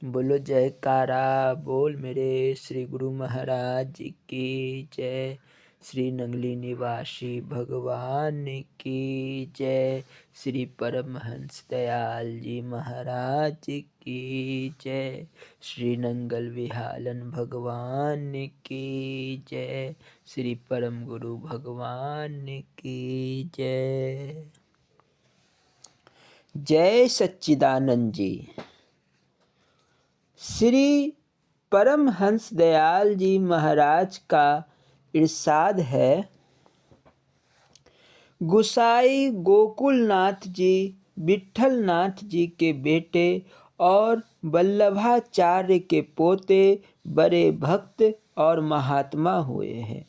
बोलो जयकारा बोल मेरे श्री गुरु महाराज की जय। श्री नंगली निवासी भगवान की जय। श्री परमहंस दयाल जी महाराज की जय। श्री नंगल विहालन भगवान की जय। श्री परम गुरु भगवान की जय। जय सच्चिदानंद जी। श्री परमहंस दयाल जी महाराज का इरशाद है, गुसाई गोकुलनाथ जी विट्ठलनाथ जी के बेटे और वल्लभाचार्य के पोते बड़े भक्त और महात्मा हुए हैं।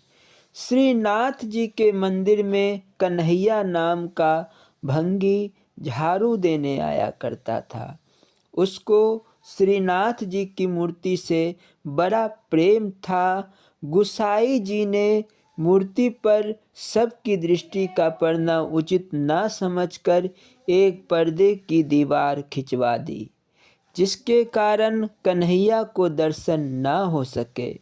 श्रीनाथ जी के मंदिर में कन्हैया नाम का भंगी झाड़ू देने आया करता था। उसको श्रीनाथ जी की मूर्ति से बड़ा प्रेम था। गुसाई जी ने मूर्ति पर सबकी दृष्टि का पड़ना उचित न समझकर एक पर्दे की दीवार खिंचवा दी, जिसके कारण कन्हैया को दर्शन न हो सके।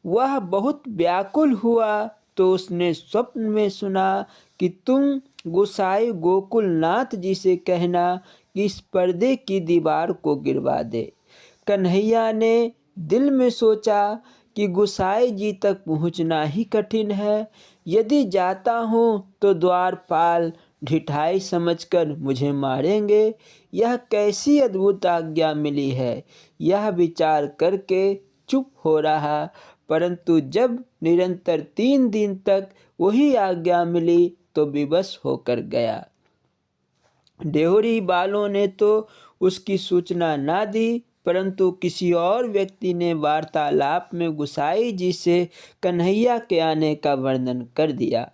वह बहुत व्याकुल हुआ तो उसने स्वप्न में सुना कि तुम गुसाई गोकुलनाथ जी से कहना कि इस पर्दे की दीवार को गिरवा दे। कन्हैया ने दिल में सोचा कि गुसाई जी तक पहुंचना ही कठिन है। यदि जाता हूँ तो द्वारपाल ढिठाई समझकर मुझे मारेंगे। यह कैसी अद्भुत आज्ञा मिली है। यह विचार करके चुप हो रहा, परंतु जब निरंतर 3 दिन तक वही आज्ञा मिली तो विवश होकर गया। डेहरी बालों ने तो उसकी सूचना ना दी, परंतु किसी और व्यक्ति ने वार्तालाप में गुसाई जी से कन्हैया के आने का वर्णन कर दिया।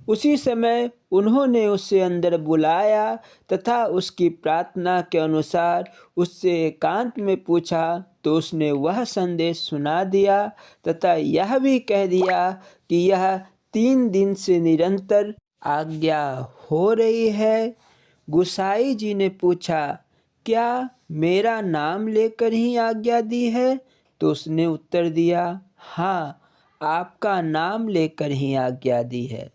उसी समय उन्होंने उसे अंदर बुलाया तथा उसकी प्रार्थना के अनुसार उससे एकांत में पूछा तो उसने वह संदेश सुना दिया तथा यह भी कह दिया कि यह 3 दिन से निरंतर आज्ञा हो रही है। गुसाई जी ने पूछा, क्या मेरा नाम लेकर ही आज्ञा दी है? तो उसने उत्तर दिया, हाँ, आपका नाम लेकर ही आज्ञा दी है।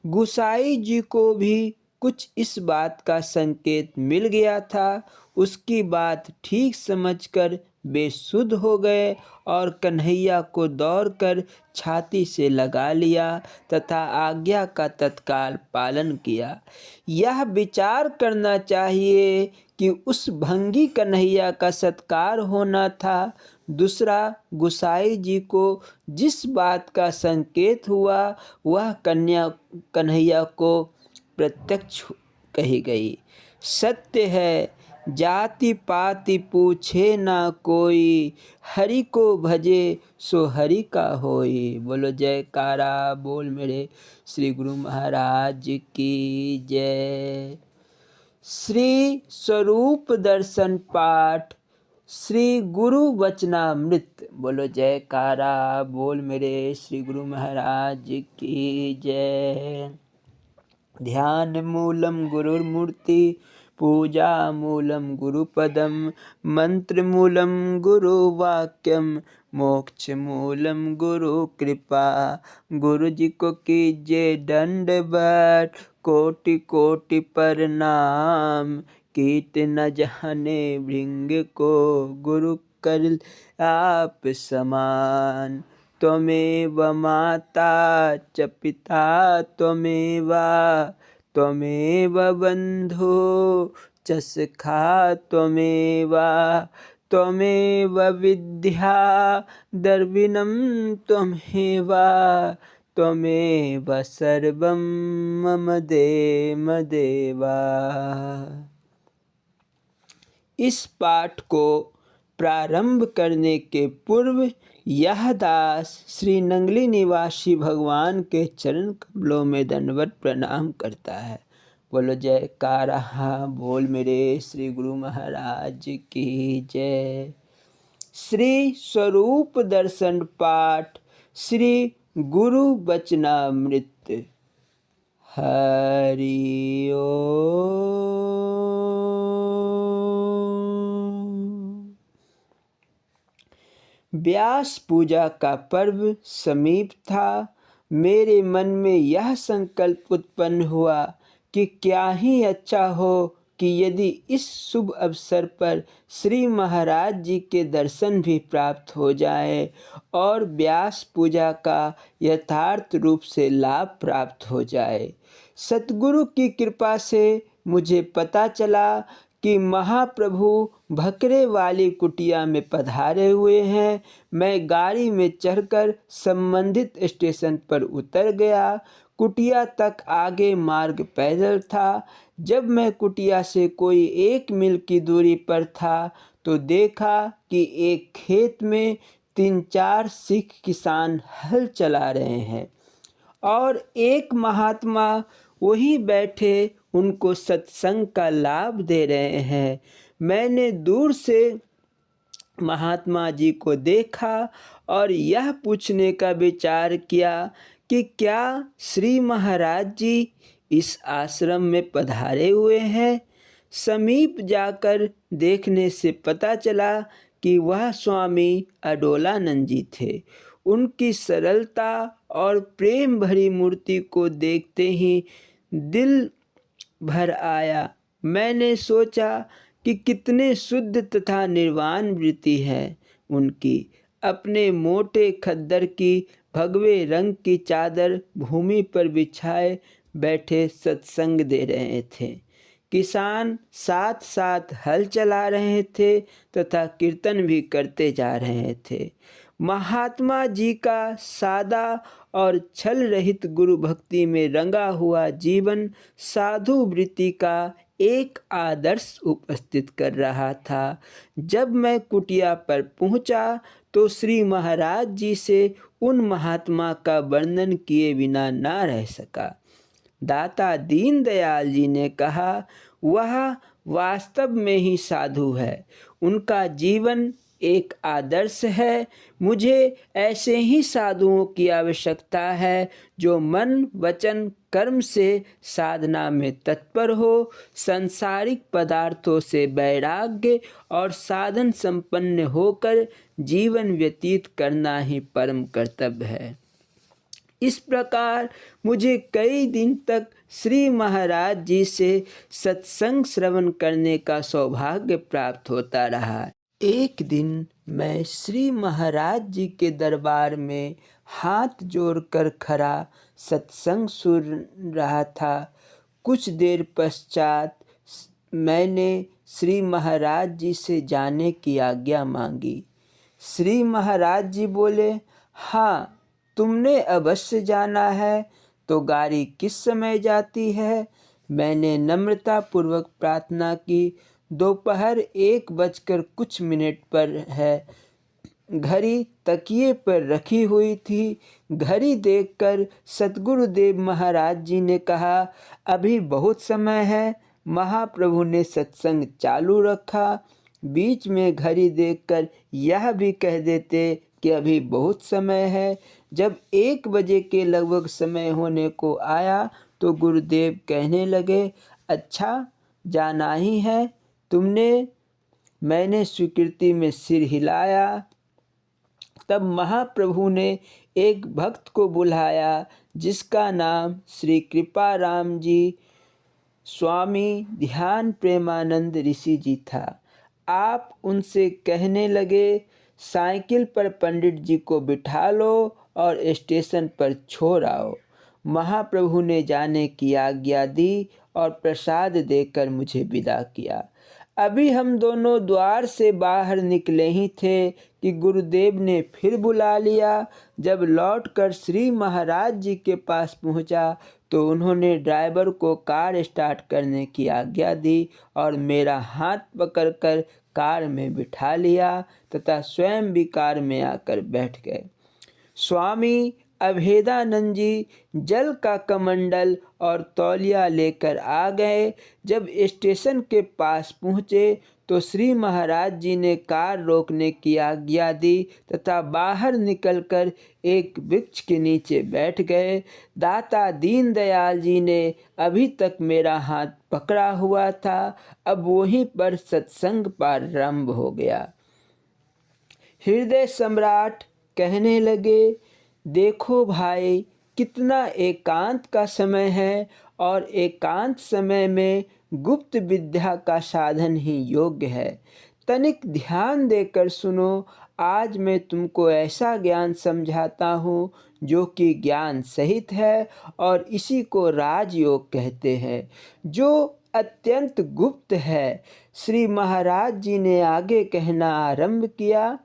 गुसाई जी को भी कुछ इस बात का संकेत मिल गया था। उसकी बात ठीक समझकर बेसुध हो गए और कन्हैया को दौड़कर छाती से लगा लिया तथा आज्ञा का तत्काल पालन किया। यह विचार करना चाहिए कि उस भंगी कन्हैया का सत्कार होना था। दूसरा, गुसाई जी को जिस बात का संकेत हुआ वह कन्हैया को प्रत्यक्ष कही गई। सत्य है, जाति पाति पूछे ना कोई, हरि को भजे सो हरि का होई। बोलो जयकारा बोल मेरे श्री गुरु महाराज की जय। श्री स्वरूप दर्शन पाठ श्री गुरु वचनामृत। बोलो जयकारा बोल मेरे श्री गुरु महाराज की जय। ध्यान मूलम गुरुर्मूर्ति, पूजा मूलम गुरुपदम, मंत्र मूलम गुरुवाक्यम, मोक्ष मूलम गुरु कृपा। गुरु जी को कीजिए दंडवत, कोटि कोटि प्रणाम। कीट न जाने भृंग को, गुरु कर आप समान। त्वमेव माता च पिता त्वमेव, त्वमेव बंधु च सखा त्वमेव, त्वमेव विद्या द्रविणं त्वमेव, त्वमेव सर्वं मम देव देवा। इस पाठ को प्रारंभ करने के पूर्व यह दास श्री नंगली निवासी भगवान के चरण कमलों में दंडवत प्रणाम करता है। बोलो जयकारा बोल मेरे श्री गुरु महाराज की जय। श्री स्वरूप दर्शन पाठ श्री गुरु वचनामृत। हरि ओम। व्यास पूजा का पर्व समीप था। मेरे मन में यह संकल्प उत्पन्न हुआ कि क्या ही अच्छा हो कि यदि इस शुभ अवसर पर श्री महाराज जी के दर्शन भी प्राप्त हो जाए और व्यास पूजा का यथार्थ रूप से लाभ प्राप्त हो जाए। सतगुरु की कृपा से मुझे पता चला कि महाप्रभु भकरे वाली कुटिया में पधारे हुए हैं। मैं गाड़ी में चढ़कर संबंधित स्टेशन पर उतर गया। कुटिया तक आगे मार्ग पैदल था। जब मैं कुटिया से कोई 1 मील की दूरी पर था तो देखा कि एक खेत में 3-4 सिख किसान हल चला रहे हैं और एक महात्मा वहीं बैठे उनको सत्संग का लाभ दे रहे हैं। मैंने दूर से महात्मा जी को देखा और यह पूछने का विचार किया कि क्या श्री महाराज जी इस आश्रम में पधारे हुए हैं। समीप जाकर देखने से पता चला कि वह स्वामी अडोलानंद जी थे। उनकी सरलता और प्रेम भरी मूर्ति को देखते ही दिल भर आया। मैंने सोचा कि कितने शुद्ध तथा निर्वाण वृत्ति है उनकी। अपने मोटे खद्दर की भगवे रंग की चादर भूमि पर बिछाए बैठे सत्संग दे रहे थे। किसान साथ साथ हल चला रहे थे तथा कीर्तन भी करते जा रहे थे। महात्मा जी का सादा और छल रहित गुरु भक्ति में रंगा हुआ जीवन साधु वृत्ति का एक आदर्श उपस्थित कर रहा था। जब मैं कुटिया पर पहुंचा तो श्री महाराज जी से उन महात्मा का वर्णन किए बिना ना रह सका। दाता दीनदयाल जी ने कहा, वह वास्तव में ही साधु है। उनका जीवन एक आदर्श है। मुझे ऐसे ही साधुओं की आवश्यकता है जो मन वचन कर्म से साधना में तत्पर हो, सांसारिक पदार्थों से वैराग्य और साधन संपन्न होकर जीवन व्यतीत करना ही परम कर्तव्य है। इस प्रकार मुझे कई दिन तक श्री महाराज जी से सत्संग श्रवण करने का सौभाग्य प्राप्त होता रहा। एक दिन मैं श्री महाराज जी के दरबार में हाथ जोड़कर खड़ा सत्संग सुन रहा था। कुछ देर पश्चात मैंने श्री महाराज जी से जाने की आज्ञा मांगी। श्री महाराज जी बोले, हाँ, तुमने अवश्य जाना है, तो गाड़ी किस समय जाती है। मैंने नम्रतापूर्वक प्रार्थना की। दोपहर 1:कुछ पर है। घड़ी तकिए पर रखी हुई थी। घड़ी देखकर सतगुरुदेव महाराज जी ने कहा, अभी बहुत समय है। महाप्रभु ने सत्संग चालू रखा। बीच में घड़ी देखकर यह भी कह देते कि अभी बहुत समय है। जब 1 बजे के लगभग समय होने को आया तो गुरुदेव कहने लगे, अच्छा, जाना ही है तुमने। मैंने स्वीकृति में सिर हिलाया। तब महाप्रभु ने एक भक्त को बुलाया जिसका नाम श्री कृपाराम जी स्वामी ध्यान प्रेमानंद ऋषि जी था। आप उनसे कहने लगे, साइकिल पर पंडित जी को बिठा लो और स्टेशन पर छोड़ आओ। महाप्रभु ने जाने की आज्ञा दी और प्रसाद देकर मुझे विदा किया। अभी हम दोनों द्वार से बाहर निकले ही थे कि गुरुदेव ने फिर बुला लिया। जब लौटकर श्री महाराज जी के पास पहुंचा तो उन्होंने ड्राइवर को कार स्टार्ट करने की आज्ञा दी और मेरा हाथ पकड़कर कार में बिठा लिया तथा स्वयं भी कार में आकर बैठ गए। स्वामी अभेदानंद जी जल का कमंडल और तौलिया लेकर आ गए। जब स्टेशन के पास पहुँचे तो श्री महाराज जी ने कार रोकने की आज्ञा दी तथा बाहर निकलकर एक वृक्ष के नीचे बैठ गए। दाता दीनदयाल जी ने अभी तक मेरा हाथ पकड़ा हुआ था। अब वहीं पर सत्संग प्रारंभ हो गया। हृदय सम्राट कहने लगे, देखो भाई, कितना एकांत का समय है, और एकांत समय में गुप्त विद्या का साधन ही योग्य है। तनिक ध्यान देकर सुनो, आज मैं तुमको ऐसा ज्ञान समझाता हूँ जो कि ज्ञान सहित है, और इसी को राजयोग कहते हैं, जो अत्यंत गुप्त है। श्री महाराज जी ने आगे कहना आरंभ किया,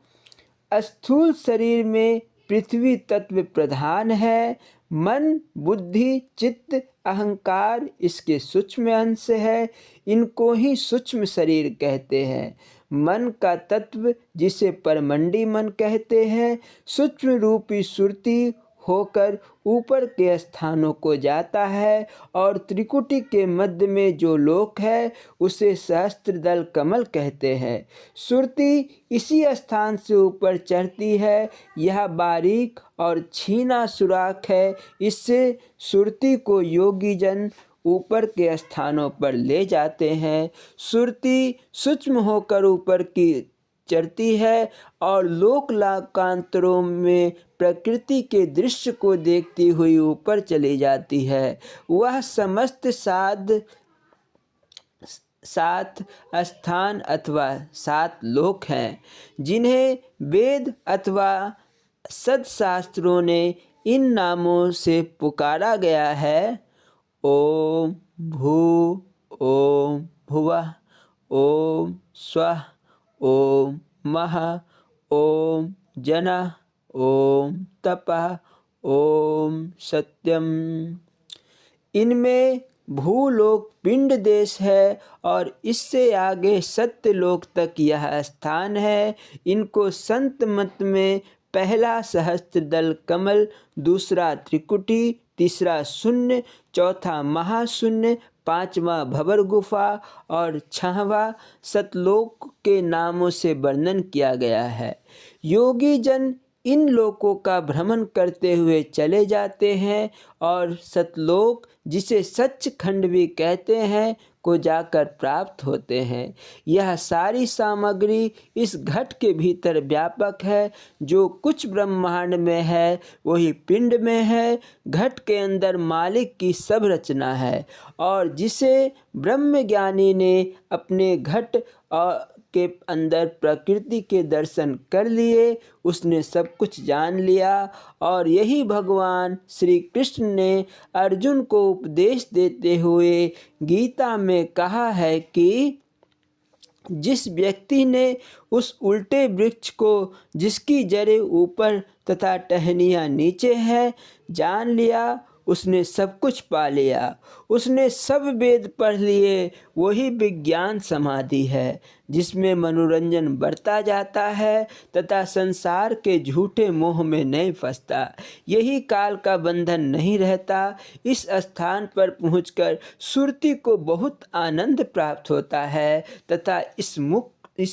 स्थूल शरीर में पृथ्वी तत्व प्रधान है। मन, बुद्धि, चित्त, अहंकार इसके सूक्ष्म अंश है। इनको ही सूक्ष्म शरीर कहते हैं। मन का तत्व, जिसे परमंडी मन कहते हैं, सूक्ष्म रूपी सुरती होकर ऊपर के स्थानों को जाता है, और त्रिकुटी के मध्य में जो लोक है उसे सहस्त्रदल कमल कहते हैं। सुरती इसी स्थान से ऊपर चढ़ती है। यह बारीक और छीना सुराख है। इससे सुरती को योगी जन ऊपर के स्थानों पर ले जाते हैं। सुरती सूक्ष्म होकर ऊपर की चढ़ती है, और लोक लोकांतरों में प्रकृति के दृश्य को देखती हुई ऊपर चली जाती है। वह समस्त सात स्थान अथवा 7 लोक हैं, जिन्हें वेद अथवा सदशास्त्रों ने इन नामों से पुकारा गया है। ओम भू, ओम भुवः, ओम स्वः, ओम महा, ओम जनः, ओम तपः, ओम सत्यम। इनमें भूलोक पिंड देश है, और इससे आगे सत्यलोक तक यह स्थान है। इनको संत मत में पहला सहस्त्रदल कमल, दूसरा त्रिकुटी, तीसरा शून्य, चौथा महाशून्य, पांचवा भंवर गुफा और छठवां सतलोक के नामों से वर्णन किया गया है। योगी जन इन लोकों का भ्रमण करते हुए चले जाते हैं, और सतलोक, जिसे सच्चखंड भी कहते हैं, को जाकर प्राप्त होते हैं। यह सारी सामग्री इस घट के भीतर व्यापक है। जो कुछ ब्रह्मांड में है वही पिंड में है। घट के अंदर मालिक की सब रचना है, और जिसे ब्रह्मज्ञानी ने अपने घट के अंदर प्रकृति के दर्शन कर लिए, उसने सब कुछ जान लिया। और यही भगवान श्री कृष्ण ने अर्जुन को उपदेश देते हुए गीता में कहा है कि जिस व्यक्ति ने उस उल्टे वृक्ष को, जिसकी जड़ें ऊपर तथा टहनियाँ नीचे हैं, जान लिया, उसने सब कुछ पा लिया। उसने सब वेद पढ़ लिए। वही विज्ञान समाधि है, जिसमें मनोरंजन बढ़ता जाता है तथा संसार के झूठे मोह में नहीं फंसता। यही काल का बंधन नहीं रहता। इस स्थान पर पहुंचकर सुरती को बहुत आनंद प्राप्त होता है, तथा इस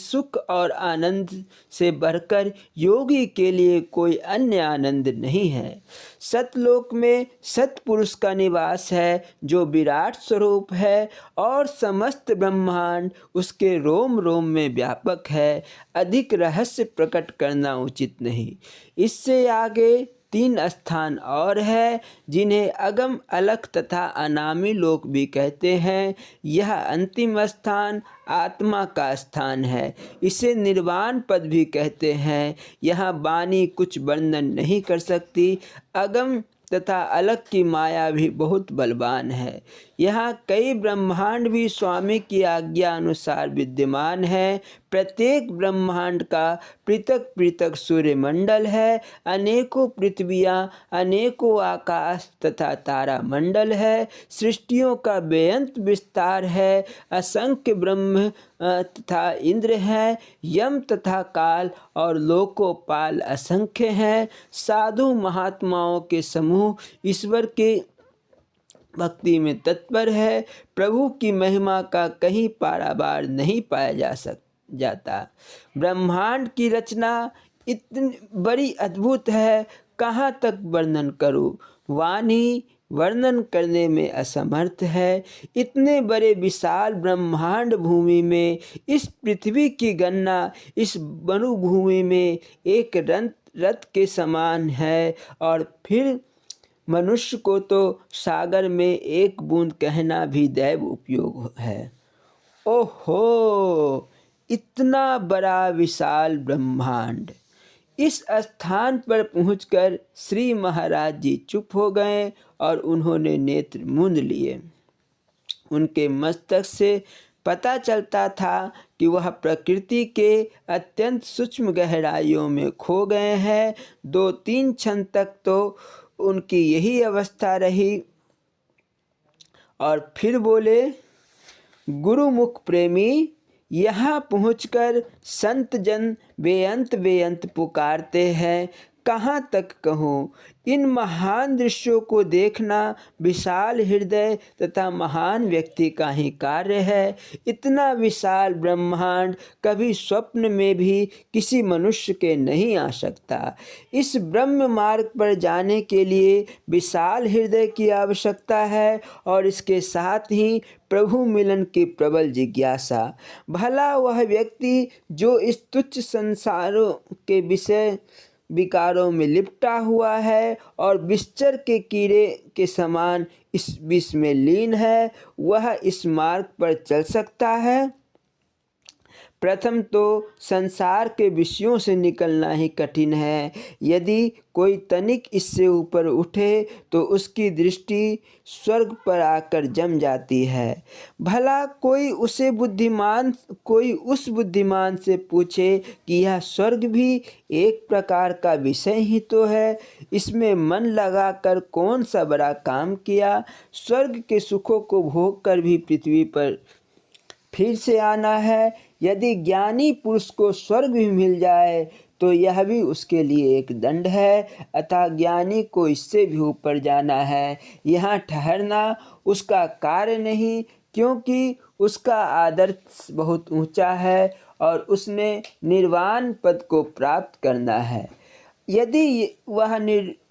सुख और आनंद से बढ़कर योगी के लिए कोई अन्य आनंद नहीं है। सतलोक में सतपुरुष का निवास है, जो विराट स्वरूप है, और समस्त ब्रह्मांड उसके रोम रोम में व्यापक है। अधिक रहस्य प्रकट करना उचित नहीं। इससे आगे 3 स्थान और है, जिन्हें अगम, अलख तथा अनामी लोक भी कहते हैं। यह अंतिम स्थान आत्मा का स्थान है। इसे निर्वाण पद भी कहते हैं। यहाँ वाणी कुछ वर्णन नहीं कर सकती। अगम तथा अलग की माया भी बहुत बलवान है। यहाँ कई ब्रह्मांड भी स्वामी की आज्ञा अनुसार विद्यमान है। प्रत्येक ब्रह्मांड का पृथक पृथक सूर्यमंडल है। अनेकों पृथ्वियाँ, अनेकों आकाश तथा तारा मंडल है। सृष्टियों का बेअंत विस्तार है। असंख्य ब्रह्म तथा इंद्र हैं। यम तथा काल और लोकोपाल असंख्य हैं। साधु महात्माओं के समूह ईश्वर के भक्ति में तत्पर है। प्रभु की महिमा का कहीं पारावार नहीं पाया जाता। ब्रह्मांड की रचना इतनी बड़ी अद्भुत है, कहाँ तक वर्णन करूँ। वाणी वर्णन करने में असमर्थ है। इतने बड़े विशाल ब्रह्मांड भूमि में, इस पृथ्वी की गणना इस मरुभूमि में एक रथ के समान है, और फिर मनुष्य को तो सागर में एक बूंद कहना भी दैव उपयोग है। ओहो, इतना बड़ा विशाल ब्रह्मांड! इस स्थान पर पहुंचकर श्री महाराज जी चुप हो गए और उन्होंने नेत्र मूंद लिए। उनके मस्तक से पता चलता था कि वह प्रकृति के अत्यंत सूक्ष्म गहराइयों में खो गए हैं। 2-3 क्षण तक तो उनकी यही अवस्था रही और फिर बोले, गुरुमुख प्रेमी, यहाँ पहुंचकर संत जन बेअंत पुकारते हैं, कहाँ तक कहूँ। इन महान दृश्यों को देखना विशाल हृदय तथा महान व्यक्ति का ही कार्य है। इतना विशाल ब्रह्मांड कभी स्वप्न में भी किसी मनुष्य के नहीं आ सकता। इस ब्रह्म मार्ग पर जाने के लिए विशाल हृदय की आवश्यकता है और इसके साथ ही प्रभु मिलन की प्रबल जिज्ञासा। भला वह व्यक्ति जो इस तुच्छ संसारों के विषय विकारों में लिपटा हुआ है और विश्चर के कीड़े के समान इस विष में लीन है, वह इस मार्ग पर चल सकता है? प्रथम तो संसार के विषयों से निकलना ही कठिन है। यदि कोई तनिक इससे ऊपर उठे तो उसकी दृष्टि स्वर्ग पर आकर जम जाती है। भला कोई उस बुद्धिमान से पूछे कि यह स्वर्ग भी एक प्रकार का विषय ही तो है, इसमें मन लगाकर कौन सा बड़ा काम किया। स्वर्ग के सुखों को भोग कर भी पृथ्वी पर फिर से आना है। यदि ज्ञानी पुरुष को स्वर्ग भी मिल जाए तो यह भी उसके लिए एक दंड है। अतः ज्ञानी को इससे भी ऊपर जाना है। यहाँ ठहरना उसका कार्य नहीं, क्योंकि उसका आदर्श बहुत ऊंचा है और उसने निर्वाण पद को प्राप्त करना है। यदि वह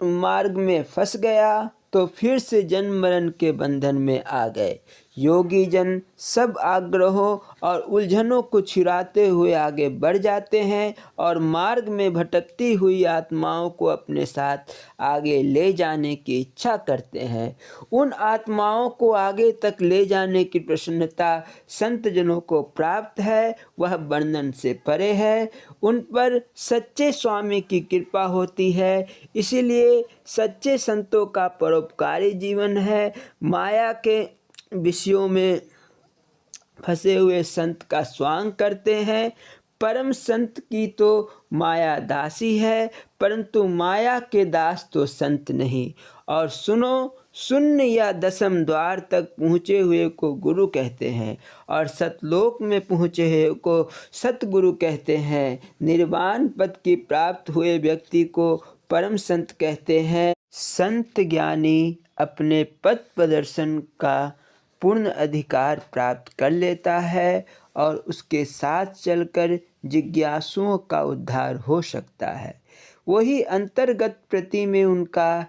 मार्ग में फंस गया तो फिर से जन्म मरण के बंधन में आ गए। योगी जन सब आग्रहों और उलझनों को छिड़ाते हुए आगे बढ़ जाते हैं और मार्ग में भटकती हुई आत्माओं को अपने साथ आगे ले जाने की इच्छा करते हैं। उन आत्माओं को आगे तक ले जाने की प्रसन्नता संत जनों को प्राप्त है, वह वर्णन से परे है। उन पर सच्चे स्वामी की कृपा होती है, इसीलिए सच्चे संतों का परोपकारी जीवन है। माया के विषयों में फंसे हुए संत का स्वांग करते हैं। परम संत की तो माया दासी है, परंतु माया के दास तो संत नहीं। और सुनो, शून्य या दशम द्वार तक पहुँचे हुए को गुरु कहते हैं और सतलोक में पहुँचे हुए को सतगुरु कहते हैं। निर्वाण पद की प्राप्त हुए व्यक्ति को परम संत कहते हैं। संत ज्ञानी अपने पद प्रदर्शन का पूर्ण अधिकार प्राप्त कर लेता है और उसके साथ चलकर जिज्ञासुओं का उद्धार हो सकता है। वही अंतर्गत प्रति में उनका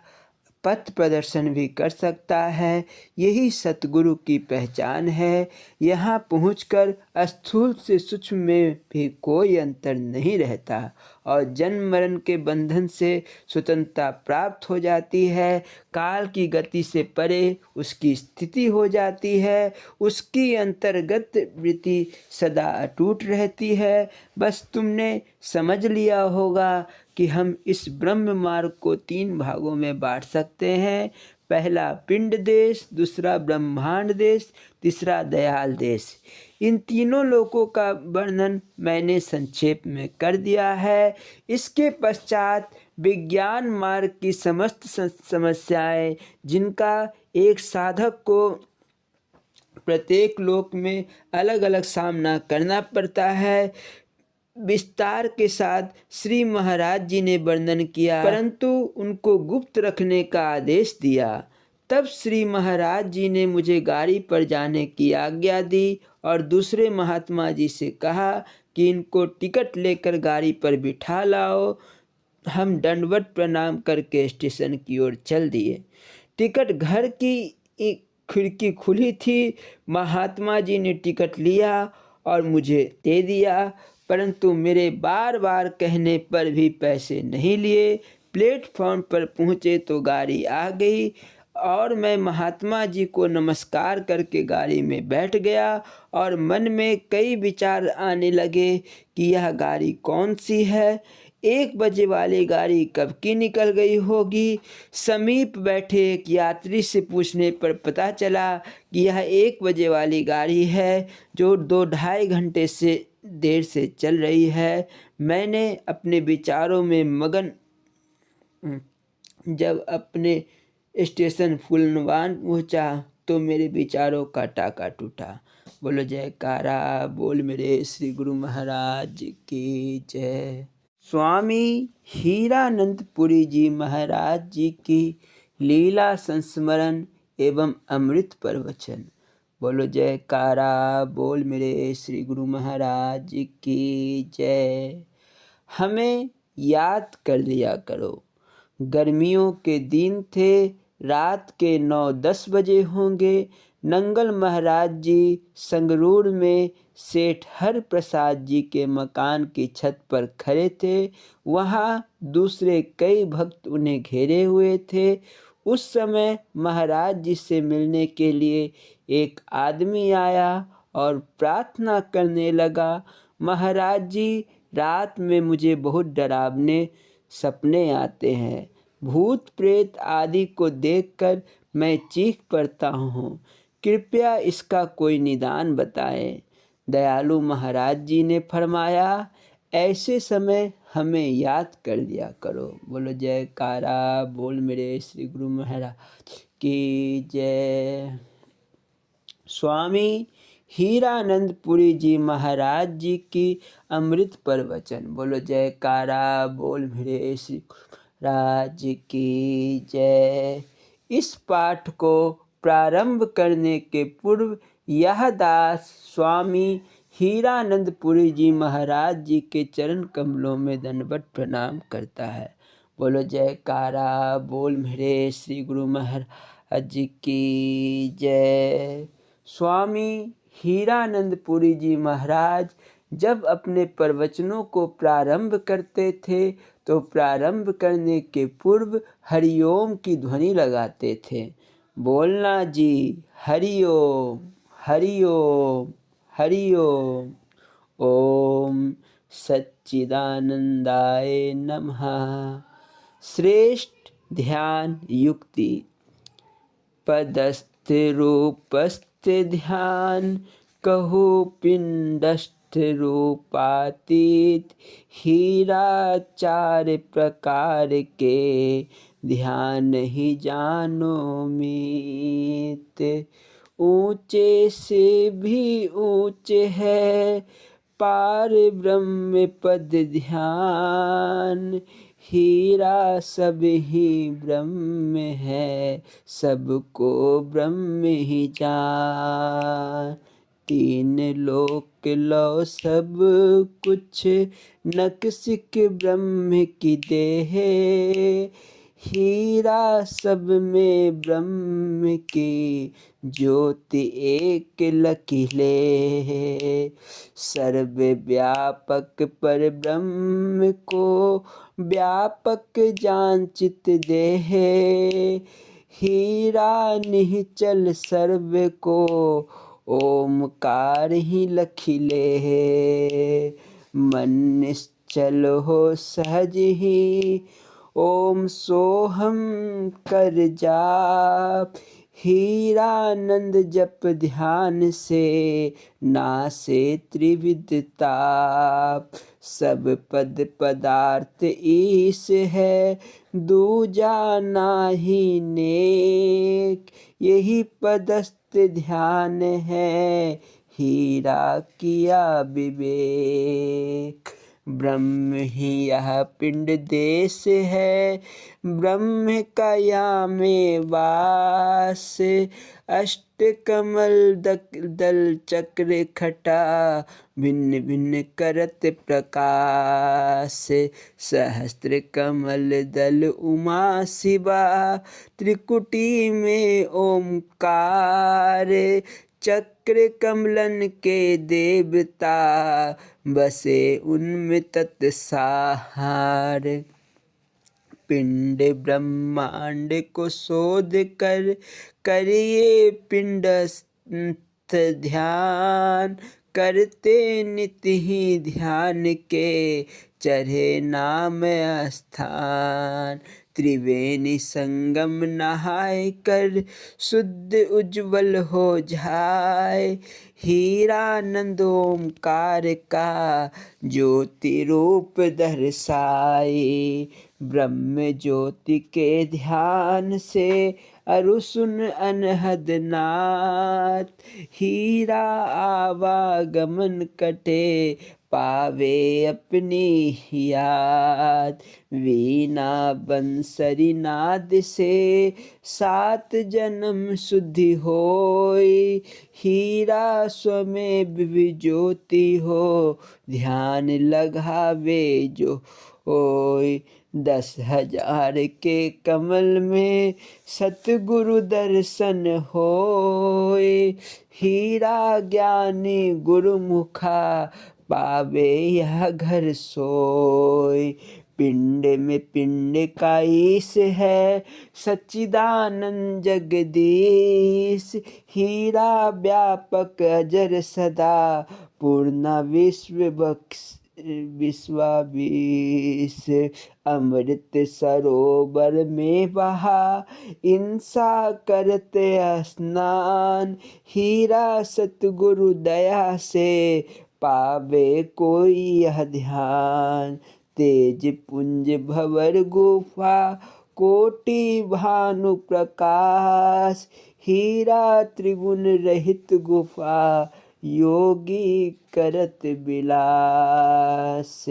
पथ प्रदर्शन भी कर सकता है। यही सतगुरु की पहचान है। यहाँ पहुंचकर स्थूल से सूक्ष्म में भी कोई अंतर नहीं रहता और जन्म मरण के बंधन से स्वतंत्रता प्राप्त हो जाती है। काल की गति से परे उसकी स्थिति हो जाती है। उसकी अंतर्गत वृत्ति सदा अटूट रहती है। बस तुमने समझ लिया होगा कि हम इस ब्रह्म मार्ग को 3 भागों में बांट सकते हैं। पहला पिंड देश, दूसरा ब्रह्मांड देश, तीसरा दयाल देश। इन तीनों लोकों का वर्णन मैंने संक्षेप में कर दिया है। इसके पश्चात विज्ञान मार्ग की समस्त समस्याएं, जिनका एक साधक को प्रत्येक लोक में अलग अलग सामना करना पड़ता है, विस्तार के साथ श्री महाराज जी ने वर्णन किया, परंतु उनको गुप्त रखने का आदेश दिया। तब श्री महाराज जी ने मुझे गाड़ी पर जाने की आज्ञा दी और दूसरे महात्मा जी से कहा कि इनको टिकट लेकर गाड़ी पर बिठा लाओ। हम दंडवत प्रणाम करके स्टेशन की ओर चल दिए। टिकट घर की खिड़की खुली थी। महात्मा जी ने टिकट लिया और मुझे दे दिया, परंतु मेरे बार बार कहने पर भी पैसे नहीं लिए। प्लेटफॉर्म पर पहुँचे तो गाड़ी आ गई और मैं महात्मा जी को नमस्कार करके गाड़ी में बैठ गया और मन में कई विचार आने लगे कि यह गाड़ी कौन सी है, 1 बजे वाली गाड़ी कब की निकल गई होगी। समीप बैठे एक यात्री से पूछने पर पता चला कि यह 1 बजे वाली गाड़ी है जो 2-2.5 घंटे से देर से चल रही है। मैंने अपने विचारों में मगन जब अपने स्टेशन फुलवान पहुंचा तो मेरे विचारों का टाका टूटा। बोलो जयकारा बोल मेरे श्री गुरु महाराज की जय। स्वामी हीरानंदपुरी जी महाराज जी की लीला संस्मरण एवं अमृत प्रवचन। बोलो जयकारा बोल मेरे श्री गुरु महाराज की जय। हमें याद कर लिया करो। गर्मियों के दिन थे, रात के 9-10 बजे होंगे। नंगल महाराज जी संगरूर में सेठ हर प्रसाद जी के मकान की छत पर खड़े थे। वहाँ दूसरे कई भक्त उन्हें घेरे हुए थे। उस समय महाराज जी से मिलने के लिए एक आदमी आया और प्रार्थना करने लगा, महाराज जी, रात में मुझे बहुत डरावने सपने आते हैं। भूत प्रेत आदि को देखकर मैं चीख पड़ता हूँ। कृपया इसका कोई निदान बताएं। दयालु महाराज जी ने फरमाया, ऐसे समय हमें याद कर लिया करो। बोलो जयकारा बोल मेरे श्री गुरु महाराज की जय। स्वामी हीरानंदपुरी जी महाराज जी की अमृत प्रवचन। बोलो जयकारा बोल मेरे श्री राज की जय। इस पाठ को प्रारंभ करने के पूर्व यह दास स्वामी हीरानंदपुरी जी महाराज जी के चरण कमलों में दंडवत प्रणाम करता है। बोलो जयकारा बोल मेरे श्री गुरु महाराज जी की जय। स्वामी हीरानंदपुरी जी महाराज जब अपने प्रवचनों को प्रारंभ करते थे तो प्रारंभ करने के पूर्व हरिओम की ध्वनि लगाते थे। बोलना जी, हरिओम हरिओम हरिओम। ओम सच्चिदानंदाय नमः। श्रेष्ठ ध्यान युक्ति। पदस्थ रूपस्थ ध्यान कहु पिंडस्थ रूपातीत। हीरा 4 प्रकार के ध्यान ही जानो मीत। ऊंचे से भी ऊंचे है पार ब्रह्म पद ध्यान। हीरा सब ही ब्रह्म है सबको ब्रह्म ही जान। 3 लोक लो सब कुछ नक्सिक ब्रह्म की देह। हीरा सब में ब्रह्म की ज्योति एक लकीले। सर्व व्यापक पर ब्रह्म को व्यापक जान चित देह। हीरा निश्चल सर्व को ओमकार ही लखिले। मन निश्चल हो सहज ही ओम सोहम कर जाप। हीरानंद जप ध्यान से नासे त्रिविध ताप। सब पद पदार्थ ईश है दूजा नाही नेक। यही पदस्थ ध्यान है हीरा किया विवेक। ब्रह्म ही यह पिंड देश है, ब्रह्म का यहाँ में वास। अष्ट कमल दल चक्र खटा, भिन्न भिन्न करत प्रकाश। सहस्त्र कमल दल उमा शिवा, त्रिकुटी में ओमकार। चक्र कमलन के देवता, बसे उनमें तत्सार। पिंड ब्रह्मांड को शोध कर, करिए पिंडस्थ ध्यान। करते नित्य ही ध्यान के, चढ़े नाम स्थान। त्रिवेणी संगम नहाय कर, शुद्ध उज्ज्वल हो जाए। हीरानंद ओमकार का, ज्योति रूप दर्शाए। ब्रह्म ज्योति के ध्यान से, अरु सुन अनहद नाथ। हीरा आवागमन कटे, पावे अपनी याद। वीणा बंसरी नाद से, 7 जन्म शुद्धि होय। हीरा स्वमेव भी ज्योति हो, ध्यान लगावे जो होय। 10,000 के कमल में, सतगुरु दर्शन होय। हीरा ज्ञानी गुरुमुखा, पावे यह घर सोय। पिंड में पिंड का ईश है, सच्चिदानंद जगदीश। हीरा व्यापक अजर सदा, पूर्ण विश्वावीश। अमृत सरोवर में बहा, इंसा करते स्नान। हीरा सतगुरु दया से, पावे कोई यह ध्यान। तेज पुंज भवर गुफा, कोटि भानु प्रकाश। हीरा त्रिगुण रहित गुफा, योगी करत विलास।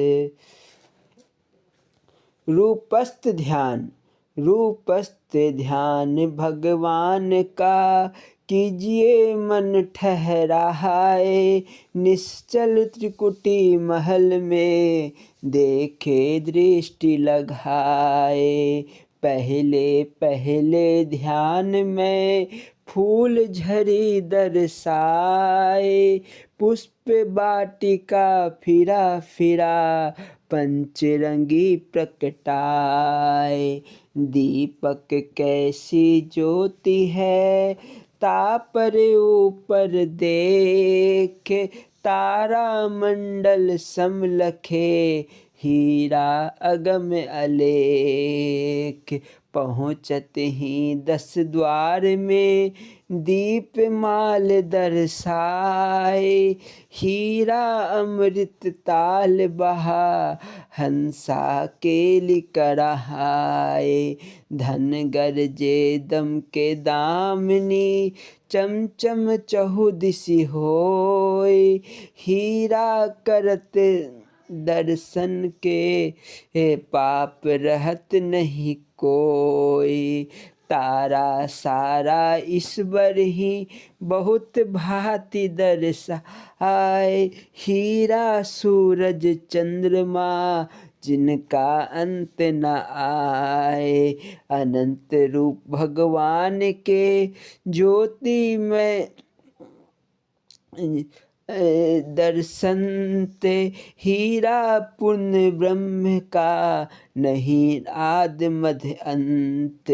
रूपस्थ ध्यान। रूपस्थ ध्यान भगवान का, कीजिए मन ठहराए। निश्चल त्रिकुटी महल में, देखे दृष्टि लगाए। पहले पहले ध्यान में, फूल झरी दर्शाए। पुष्प वाटिका फिरा फिरा, पंचरंगी प्रकटाए। दीपक कैसी ज्योति है, तापर ऊपर देख। तारा मंडल समलखे, हीरा अगम अलेख। पहुँचत ही 10 द्वार में, दीपमाल दर्शाए। हीरा अमृत ताल बहा, हंसा केलि कराहाए। धन गरजे दम के दामिनी, चमचम चहुदिशि होय। हीरा करत दर्शन के, पाप रहत नहीं कोय। तारा सारा ईश्वर ही, बहुत भांति दर्शाए। हीरा सूरज चंद्रमा, जिनका अंत न आए। अनंत रूप भगवान के, ज्योति में दर्शन ते। हीरा पूर्ण ब्रह्म का, नहीं आद मध्य अंत।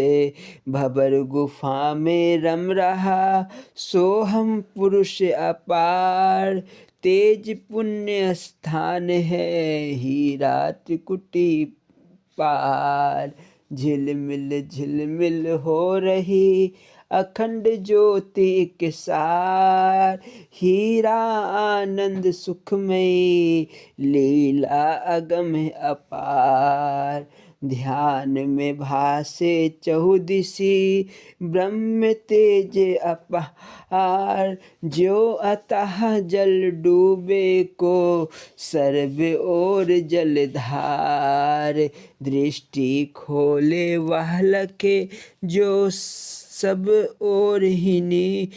भंवर गुफा में रम रहा, सोहम पुरुष अपार। तेज पुण्य स्थान है, हीरा त्रिकुटी पार। झिलमिल झिलमिल हो रही, अखंड ज्योति एक सार। हीरा आनंद सुखमयी, लीला अगम अपार। ध्यान में भासे चहुदिशि, ब्रह्म तेज अपार। जो अतः जल डूबे को, सर्व ओर जलधार। दृष्टि खोले वह लखे, जो सब ओर हिनी।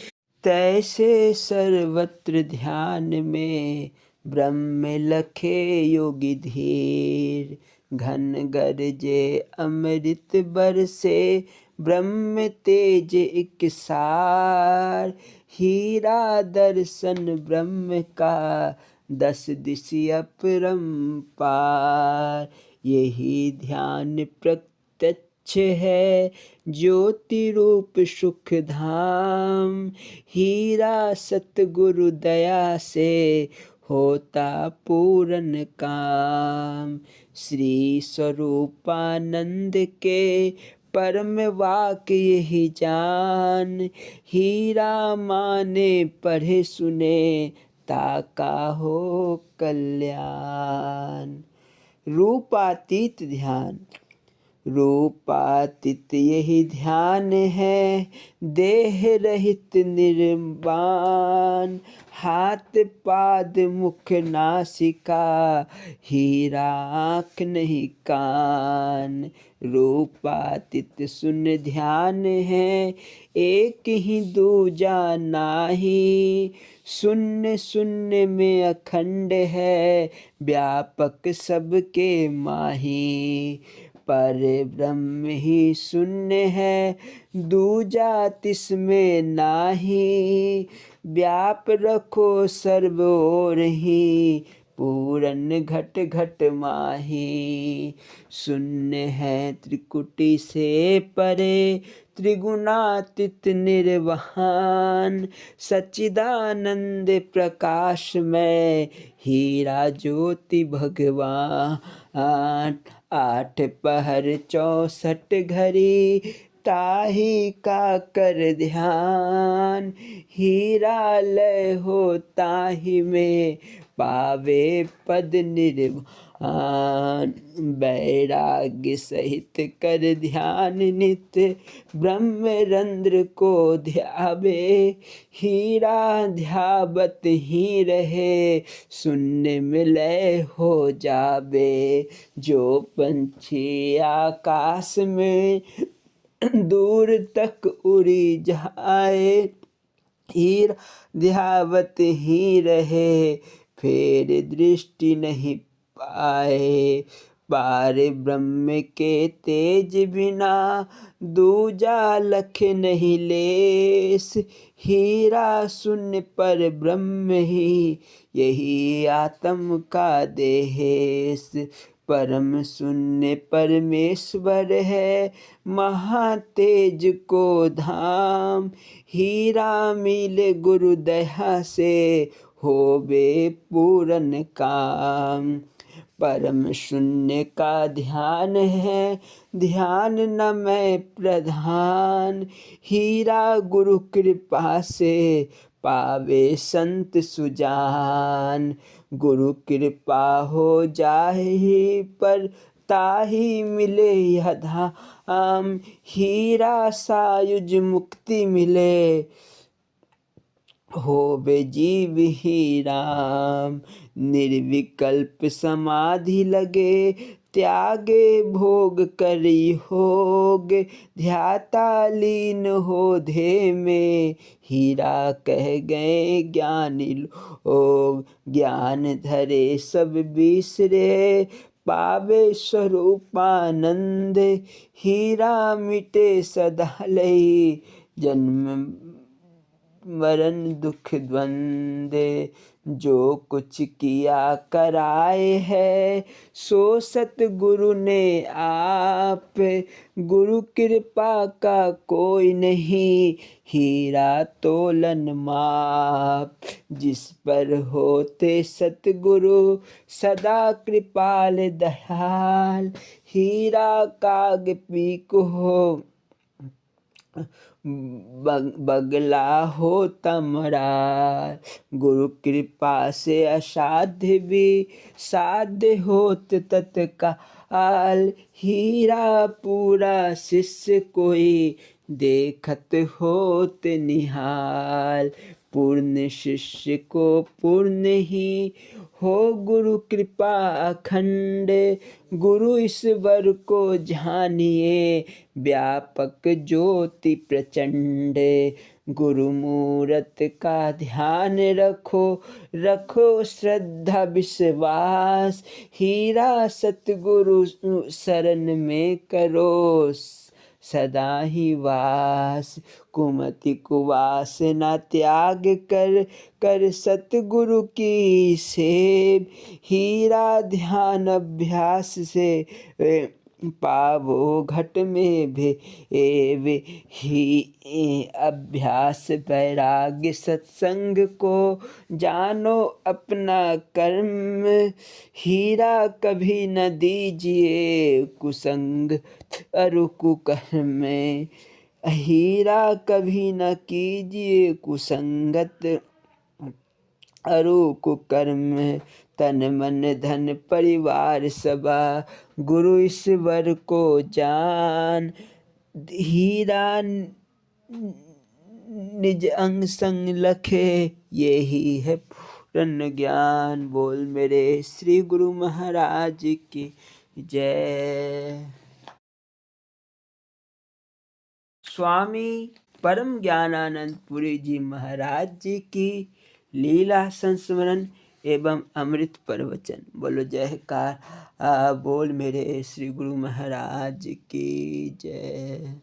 तैसे सर्वत्र ध्यान में, ब्रह्म लखे योगी धीर। घन गरजे अमृत बरसे, ब्रह्म तेज एक सार। हीरा दर्शन ब्रह्म का, 10 दिशि अपरंपार। यही ध्यान प्रत्यक्ष है, ज्योति रूप सुख धाम। हीरा सतगुरु दया से, होता पूरन काम। श्री स्वरूपानंद के, परम वाक्य यही जान। हीरा माने पढ़े सुने, ताका हो कल्याण। रूपातीत ध्यान। रूपातीत यही ध्यान है, देह रहित निर्वाण। हाथ पाद मुख नासिका, हीरा आँख नहीं कान। रूपातीत शून्य ध्यान है, एक ही दूजा नाही। शून्य शून्य में अखंड है, व्यापक सबके माही। पर ब्रह्म ही शून्य है, दूजा तिसमें नाही। व्याप रखो सर्व ओर ही, पूरन घट घट माही। शून्य है त्रिकुटी से परे, त्रिगुणातीत निर्वाण। सच्चिदानंद प्रकाश में, हीरा ज्योति भगवान। 8 पहर 64 घड़ी, ताही का कर ध्यान। हीरा लय हो ताही में, पावे पद निर्वाण। वैराग्य सहित कर ध्यान नित्य, ब्रह्मरंध्र को ध्यावे। हीरा ध्यावत ही रहे, शून्य में लय हो जावे। जो पंछी आकाश में, दूर तक उड़ी जाए। हीरा ध्यावत ही रहे, फिर दृष्टि नहीं पाए। पार ब्रह्म के तेज बिना, दूजा लख नहीं लेस। हीरा शून्य पर ब्रह्म ही, यही आत्म का देहेस। परम शून्य परमेश्वर है, महातेज को धाम। हीरा मिले गुरु दया से, होवे पूरन काम। परम शून्य का ध्यान है, ध्यान न मैं प्रधान। हीरा गुरु कृपा से, पावे संत सुजान। गुरु कृपा हो जाहि पर, ताही मिले यह धाम। हीरा सायुज मुक्ति मिले, होवे जीव ही राम। निर्विकल्प समाधि लगे, त्यागे भोग करी होग। ध्याता लीन हो ध्येय में, हीरा कह गए ज्ञानी लोग। ज्ञान धरे सब बिसरे, पावे स्वरूपानंद। हीरा मिटे सदा लई, जन्म मरण दुख द्वंद्व। जो कुछ किया कराए है, सो सतगुरु ने आप। गुरु कृपा का कोई नहीं, हीरा तोलन माप। जिस पर होते सतगुरु, सदा कृपाल दयाल। हीरा काग पीक हो, बगला होता मरार। गुरु कृपा से असाध्य भी साध्य होत तत्काल। हीरा पूरा शिष्य कोई देखत होत निहाल। पूर्ण शिष्य को पूर्ण ही हो गुरु कृपा अखंड। गुरु ईश्वर को जानिए व्यापक ज्योति प्रचंड। गुरु मूरत का ध्यान रखो रखो श्रद्धा विश्वास। हीरा सतगुरु शरण में करो सदा ही वास। कुमति कुवासना त्याग कर कर सतगुरु की सेव। हीरा ध्यान अभ्यास से पावो घट में भेव। ही अभ्यास वैराग्य सत्संग को जानो अपना कर्म। हीरा कभी न दीजिए कुसंग अरु कुकर्म। हीरा कभी न कीजिए कुसंगत अरु कुकर्म। तन मन धन परिवार सबा गुरु ईश्वर को जान। हीरा निज अंग संग लखे यही है पूर्ण ज्ञान। बोल मेरे श्री गुरु महाराज की जय। स्वामी परम ज्ञानानंद पुरी जी महाराज जी की लीला संस्मरण एवं अमृत प्रवचन। बोलो जयकार। बोल मेरे श्री गुरु महाराज की जय।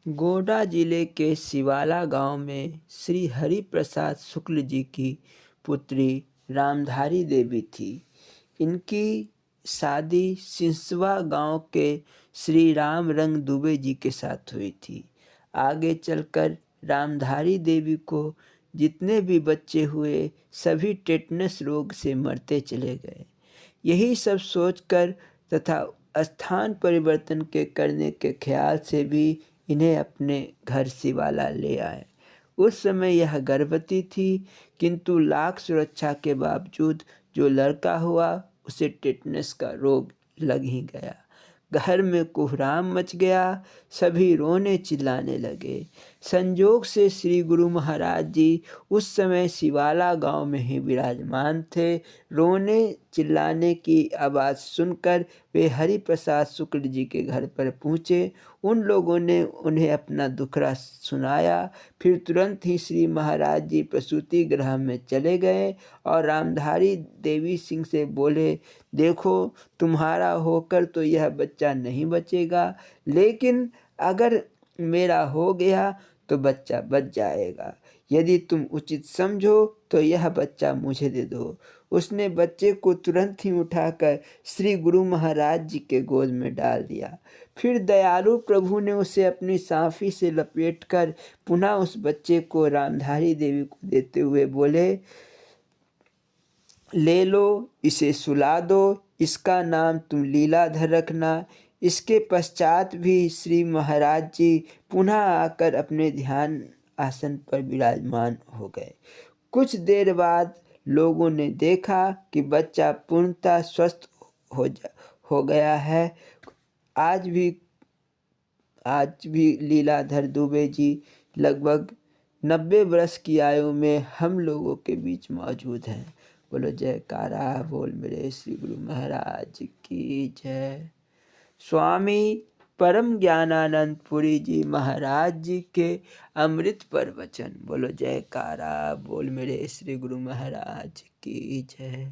गोंडा जिले के सिवाला गांव में श्री हरि प्रसाद शुक्ल जी की पुत्री रामधारी देवी थी। इनकी शादी सिंसवा गांव के श्री राम रंग दुबे जी के साथ हुई थी। आगे चलकर रामधारी देवी को जितने भी बच्चे हुए सभी टेटनस रोग से मरते चले गए। यही सब सोचकर तथा स्थान परिवर्तन के करने के ख्याल से भी इन्हें अपने घर सिवाला ले आए। उस समय यह गर्भवती थी, किंतु लाख सुरक्षा के बावजूद जो लड़का हुआ उसे टेटनस का रोग लग ही गया। घर में कोहराम मच गया, सभी रोने चिल्लाने लगे। संजोग से श्री गुरु महाराज जी उस समय सिवाला गांव में ही विराजमान थे। रोने चिल्लाने की आवाज़ सुनकर वे हरि प्रसाद शुक्ल जी के घर पर पहुँचे। उन लोगों ने उन्हें अपना दुखड़ा सुनाया। फिर तुरंत ही श्री महाराज जी प्रसूति गृह में चले गए और रामधारी देवी सिंह से बोले, देखो तुम्हारा होकर तो यह बच्चा नहीं बचेगा, लेकिन अगर मेरा हो गया तो बच्चा बच जाएगा। यदि तुम उचित समझो तो यह बच्चा मुझे दे दो। उसने बच्चे को तुरंत ही उठाकर श्री गुरु महाराज जी के गोद में डाल दिया। फिर दयालु प्रभु ने उसे अपनी साफी से लपेटकर पुनः उस बच्चे को रामधारी देवी को देते हुए बोले, ले लो, इसे सुला दो, इसका नाम तुम लीलाधर रखना। इसके पश्चात भी श्री महाराज जी पुनः आकर अपने ध्यान आसन पर विराजमान हो गए। कुछ देर बाद लोगों ने देखा कि बच्चा पूर्णतः स्वस्थ हो गया है। आज भी लीलाधर दुबे जी लगभग 90 वर्ष की आयु में हम लोगों के बीच मौजूद हैं। बोलो जयकारा। बोल मेरे श्री गुरु महाराज की जय। स्वामी परम ज्ञानानंद पुरी जी महाराज जी के अमृत प्रवचन। बोलो जयकारा। बोल मेरे श्री गुरु महाराज की जय।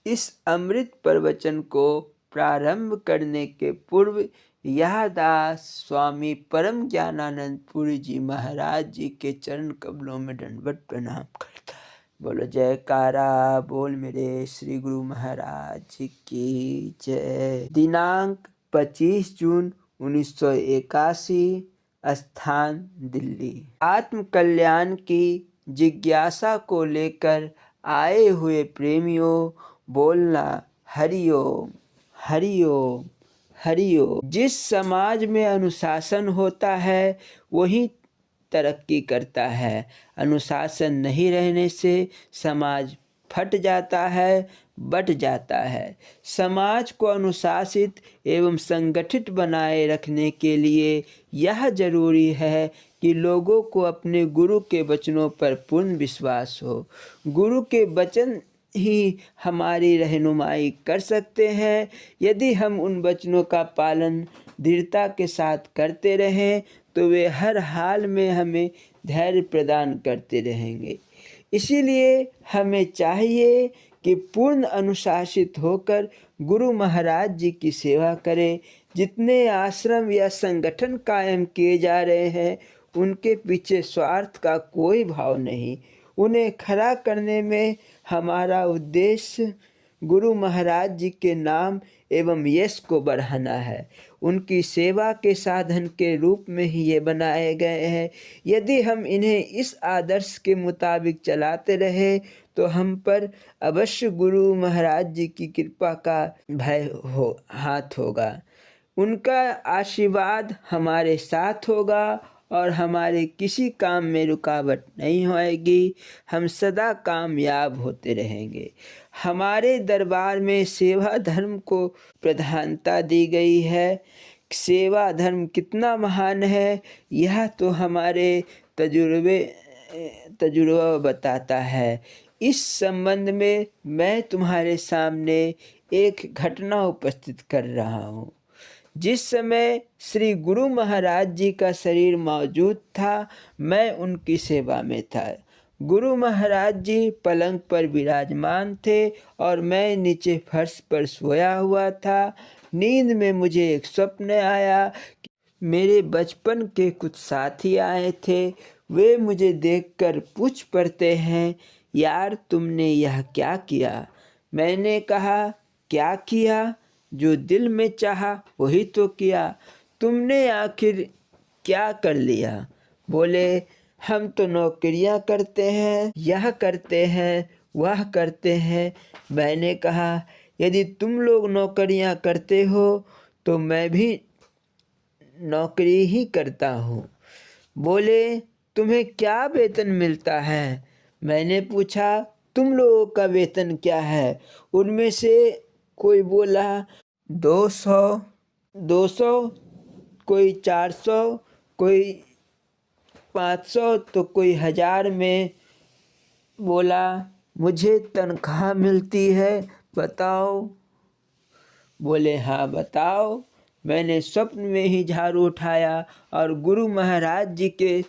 इस अमृत प्रवचन को प्रारंभ करने के पूर्व यह दास स्वामी परम ज्ञानानंद पुरी जी महाराज जी के चरण कमलों में दंडवत प्रणाम करता है। बोलो जयकारा। बोल मेरे श्री गुरु महाराज की जय। दिनांक 25 जून 1981, स्थान दिल्ली। आत्म कल्याण की जिज्ञासा को लेकर आए हुए प्रेमियों, बोलना हरि ओम हरि ओम हरिओम। जिस समाज में अनुशासन होता है वही तरक्की करता है। अनुशासन नहीं रहने से समाज फट जाता है, बट जाता है। समाज को अनुशासित एवं संगठित बनाए रखने के लिए यह जरूरी है कि लोगों को अपने गुरु के वचनों पर पूर्ण विश्वास हो। गुरु के वचन ही हमारी रहनुमाई कर सकते हैं। यदि हम उन वचनों का पालन दृढ़ता के साथ करते रहें तो वे हर हाल में हमें धैर्य प्रदान करते रहेंगे। इसीलिए हमें चाहिए कि पूर्ण अनुशासित होकर गुरु महाराज जी की सेवा करें। जितने आश्रम या संगठन कायम किए जा रहे हैं उनके पीछे स्वार्थ का कोई भाव नहीं। उन्हें खड़ा करने में हमारा उद्देश्य गुरु महाराज जी के नाम एवं यश को बढ़ाना है। उनकी सेवा के साधन के रूप में ही ये बनाए गए हैं। यदि हम इन्हें इस आदर्श के मुताबिक चलाते रहे तो हम पर अवश्य गुरु महाराज जी की कृपा का हाथ होगा। उनका आशीर्वाद हमारे साथ होगा और हमारे किसी काम में रुकावट नहीं होएगी। हम सदा कामयाब होते रहेंगे। हमारे दरबार में सेवा धर्म को प्रधानता दी गई है। सेवा धर्म कितना महान है यह तो हमारे तजुर्बा बताता है। इस संबंध में मैं तुम्हारे सामने एक घटना उपस्थित कर रहा हूँ। जिस समय श्री गुरु महाराज जी का शरीर मौजूद था मैं उनकी सेवा में था। गुरु महाराज जी पलंग पर विराजमान थे और मैं नीचे फर्श पर सोया हुआ था। नींद में मुझे एक स्वप्न आया। मेरे बचपन के कुछ साथी आए थे। वे मुझे देखकर पूछ पड़ते हैं, यार तुमने यह क्या किया? मैंने कहा, क्या किया? जो दिल में चाहा वही तो किया। तुमने आखिर क्या कर लिया? बोले, हम तो नौकरियां करते हैं, यह करते हैं, वह करते हैं। मैंने कहा, यदि तुम लोग नौकरियां करते हो तो मैं भी नौकरी ही करता हूँ। बोले, तुम्हें क्या वेतन मिलता है? मैंने पूछा, तुम लोगों का वेतन क्या है? उनमें से कोई बोला 200, कोई 400, कोई 500 तो कोई 1000 में। बोला, मुझे तनख्वाह मिलती है, बताओ। बोले, हाँ बताओ। मैंने स्वप्न में ही झाड़ू उठाया और गुरु महाराज जी के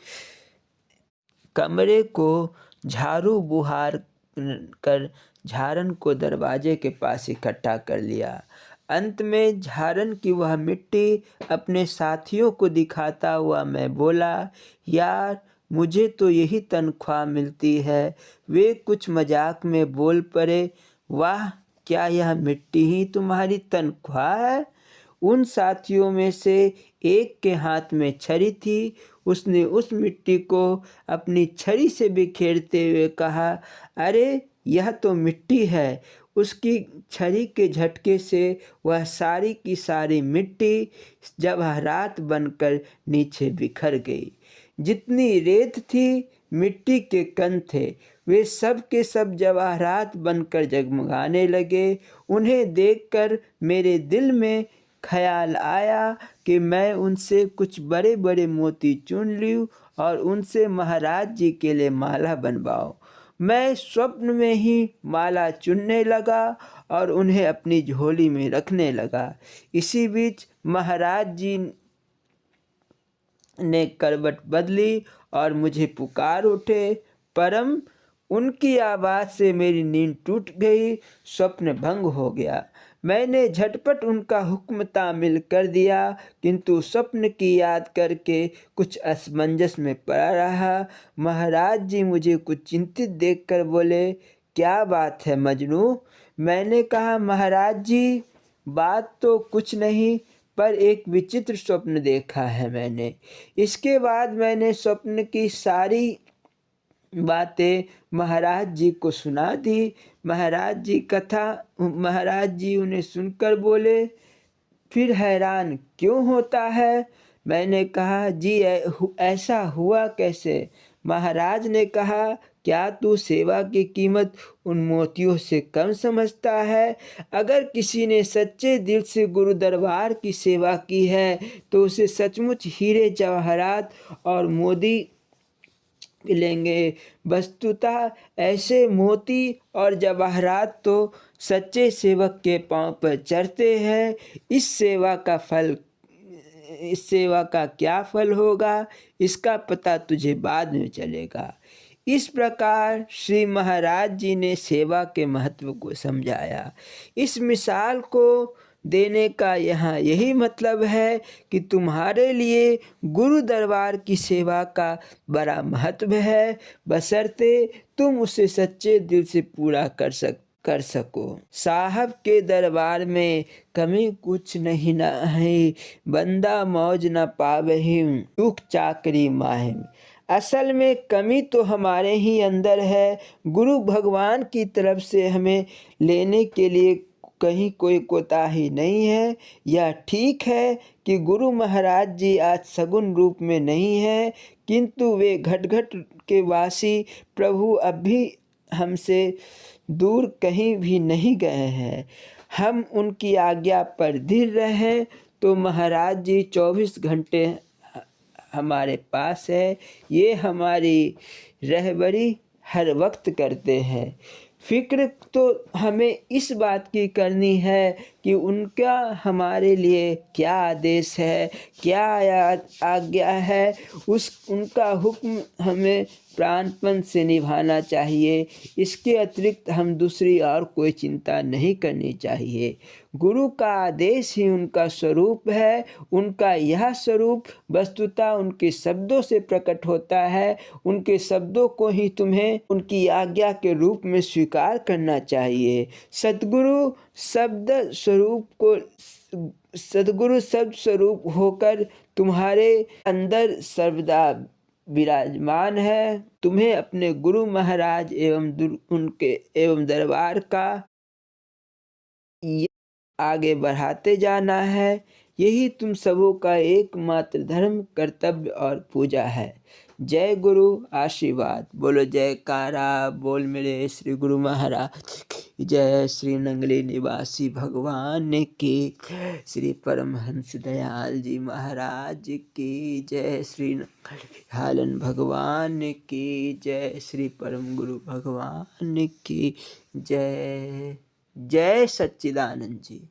कमरे को झाड़ू बुहार कर झारन को दरवाजे के पास इकट्ठा कर लिया। अंत में झारन की वह मिट्टी अपने साथियों को दिखाता हुआ मैं बोला, यार मुझे तो यही तनख्वाह मिलती है। वे कुछ मजाक में बोल पड़े, वाह क्या यह मिट्टी ही तुम्हारी तनख्वाह है? उन साथियों में से एक के हाथ में छड़ी थी। उसने उस मिट्टी को अपनी छड़ी से बिखेरते हुए कहा, अरे यह तो मिट्टी है। उसकी छड़ी के झटके से वह सारी की सारी मिट्टी जवाहरात बनकर नीचे बिखर गई। जितनी रेत थी मिट्टी के कण थे, वे सब के सब जवाहरात बनकर जगमगाने लगे। उन्हें देखकर मेरे दिल में ख्याल आया कि मैं उनसे कुछ बड़े बड़े मोती चुन लूँ और उनसे महाराज जी के लिए माला बनवाऊँ। मैं स्वप्न में ही माला चुनने लगा और उन्हें अपनी झोली में रखने लगा। इसी बीच महाराज जी ने करवट बदली और मुझे पुकार उठे। परम उनकी आवाज़ से मेरी नींद टूट गई, स्वप्न भंग हो गया। मैंने झटपट उनका हुक्म तामील कर दिया, किंतु स्वप्न की याद करके कुछ असमंजस में पड़ा रहा। महाराज जी मुझे कुछ चिंतित देखकर बोले, क्या बात है मजनू? मैंने कहा, महाराज जी बात तो कुछ नहीं, पर एक विचित्र स्वप्न देखा है मैंने। इसके बाद मैंने स्वप्न की सारी बातें महाराज जी को सुना दी। महाराज जी उन्हें सुनकर बोले, फिर हैरान क्यों होता है? मैंने कहा, जी ऐसा हुआ कैसे? महाराज ने कहा, क्या तू सेवा की कीमत उन मोतियों से कम समझता है? अगर किसी ने सच्चे दिल से गुरु दरबार की सेवा की है तो उसे सचमुच हीरे जवाहरात और मोती मिलेंगे। वस्तुतः ऐसे मोती और जवाहरात तो सच्चे सेवक के पांव पर चढ़ते हैं। इस सेवा का क्या फल होगा, इसका पता तुझे बाद में चलेगा। इस प्रकार श्री महाराज जी ने सेवा के महत्व को समझाया। इस मिसाल को देने का यहाँ यही मतलब है कि तुम्हारे लिए गुरु दरबार की सेवा का बड़ा महत्व है, बशर्ते तुम उसे सच्चे दिल से पूरा कर सको। साहब के दरबार में कमी कुछ नहीं न है, बंदा मौज न पावहिम, दुख चाकरी माहिम। असल में कमी तो हमारे ही अंदर है। गुरु भगवान की तरफ से हमें लेने के लिए कहीं कोई कोताही नहीं है। यह ठीक है कि गुरु महाराज जी आज सगुन रूप में नहीं है, किंतु वे घट घट के वासी प्रभु अब भी हमसे दूर कहीं भी नहीं गए हैं। हम उनकी आज्ञा पर धीर रहें तो महाराज जी 24 घंटे हमारे पास है। ये हमारी रहबरी हर वक्त करते हैं। फिक्र तो हमें इस बात की करनी है कि उनका हमारे लिए क्या आदेश है, क्या आज्ञा है, उनका हुक्म हमें प्राणपण से निभाना चाहिए। इसके अतिरिक्त हम दूसरी और कोई चिंता नहीं करनी चाहिए। गुरु का आदेश ही उनका स्वरूप है। उनका यह स्वरूप वस्तुतः उनके शब्दों से प्रकट होता है। उनके शब्दों को ही तुम्हें उनकी आज्ञा के रूप में स्वीकार करना चाहिए। सद्गुरु शब्द स्वरूप होकर तुम्हारे अंदर सर्वदा विराजमान है। तुम्हें अपने गुरु महाराज एवं दरबार का आगे बढ़ाते जाना है। यही तुम सबों का एकमात्र धर्म, कर्तव्य और पूजा है। जय गुरु, आशीर्वाद। बोलो जयकारा, बोल मेरे श्री गुरु महाराज की जय। श्री नंगली निवासी भगवान की, श्री परमहंस दयाल जी महाराज की जय। श्री हालन भगवान की जय। श्री परम गुरु भगवान की जय। जय सच्चिदानंद जी।